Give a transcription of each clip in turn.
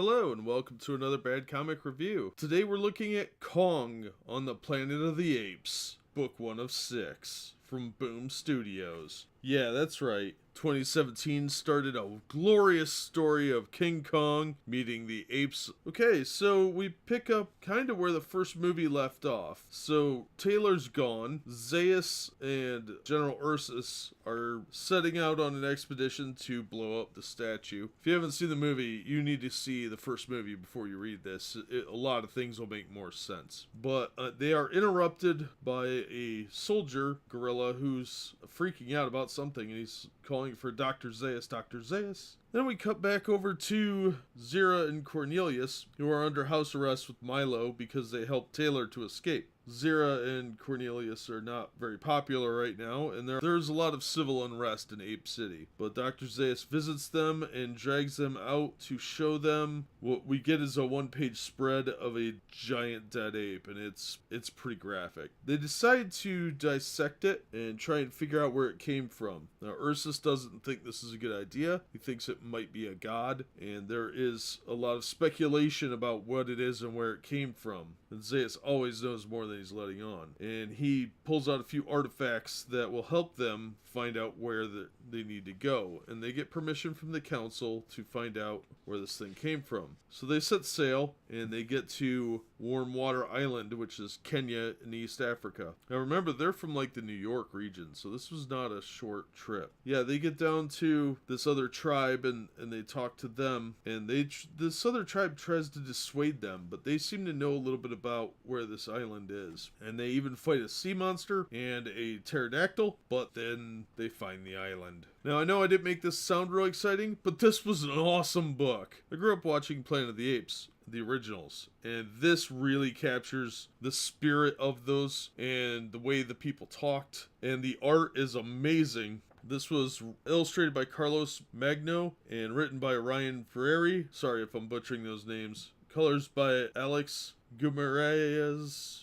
Hello and welcome to another Bad Comic Review. Today we're looking at Kong on the Planet of the Apes, Book 1 of 6, from Boom Studios. Yeah, that's right. 2017 started a glorious story of King Kong meeting the apes. Okay, so we pick up kind of where the first movie left off. So Taylor's gone. Zeus and General Ursus are setting out on an expedition to blow up the statue. If you haven't seen the movie, you need to see the first movie before you read this. A lot of things will make more sense. But they are interrupted by a soldier gorilla who's freaking out about something, and he's calling for Dr. Zeus, Dr. Zeus. Then we cut back over to Zira and Cornelius, who are under house arrest with Milo because they helped Taylor to escape. Zira and Cornelius are not very popular right now, and there's a lot of civil unrest in Ape City. But Dr. Zeus visits them and drags them out to show them. What we get is a one-page spread of a giant dead ape, and it's pretty graphic. They decide to dissect it and try and figure out where it came from. Now, Ursus doesn't think this is a good idea. He thinks it might be a god, and there is a lot of speculation about what it is and where it came from. And Zeus always knows more than he's letting on. And he pulls out a few artifacts that will help them find out where they need to go. And they get permission from the council to find out where this thing came from. So they set sail, and they get to Warm Water Island, which is Kenya in East Africa. Now remember, they're from like the New York region, so this was not a short trip. Yeah, they get down to this other tribe, and they talk to them, and this other tribe tries to dissuade them, but they seem to know a little bit about where this island is. And they even fight a sea monster and a pterodactyl, but then they find the island. Now, I know I didn't make this sound real exciting, but this was an awesome book. I grew up watching Planet of the Apes, the originals, and this really captures the spirit of those and the way the people talked, and the art is amazing. This was illustrated by Carlos Magno and written by Ryan Ferreri. Sorry if I'm butchering those names. Colors by Alex Guimaraes.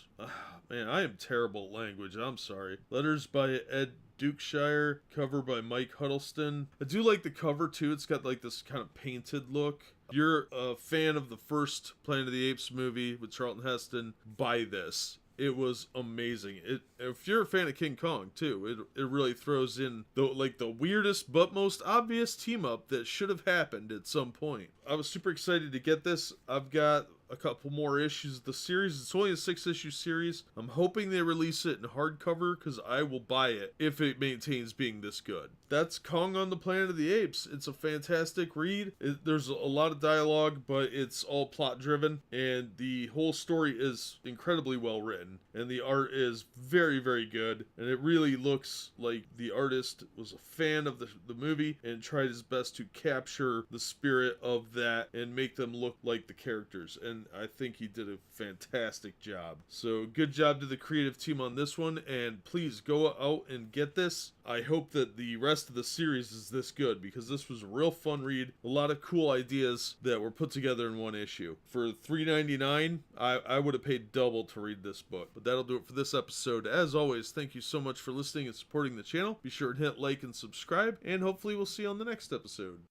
Man, I am terrible at language. I'm sorry. Letters by Ed Dukeshire. Cover by Mike Huddleston. I do like the cover too. It's got like this kind of painted look. If you're a fan of the first Planet of the Apes movie with Charlton Heston, buy this. It was amazing. If you're a fan of King Kong too, it really throws in the weirdest but most obvious team up that should have happened at some point. I was super excited to get this. I've got a couple more issues of the series. It's only a 6-issue series. I'm hoping they release it in hardcover because I will buy it if it maintains being this good. That's Kong on the Planet of the Apes. It's a fantastic read. There's a lot of dialogue, but it's all plot driven, and the whole story is incredibly well written, and the art is very, very good, and it really looks like the artist was a fan of the movie and tried his best to capture the spirit of that and make them look like the characters, and I think he did a fantastic job. So good job to the creative team on this one, and please go out and get this. I hope that the rest of the series is this good, because this was a real fun read. A lot of cool ideas that were put together in one issue. For $3.99, I would have paid double to read this book. But that'll do it for this episode. As always, thank you so much for listening and supporting the channel. Be sure to hit like and subscribe, and hopefully we'll see you on the next episode.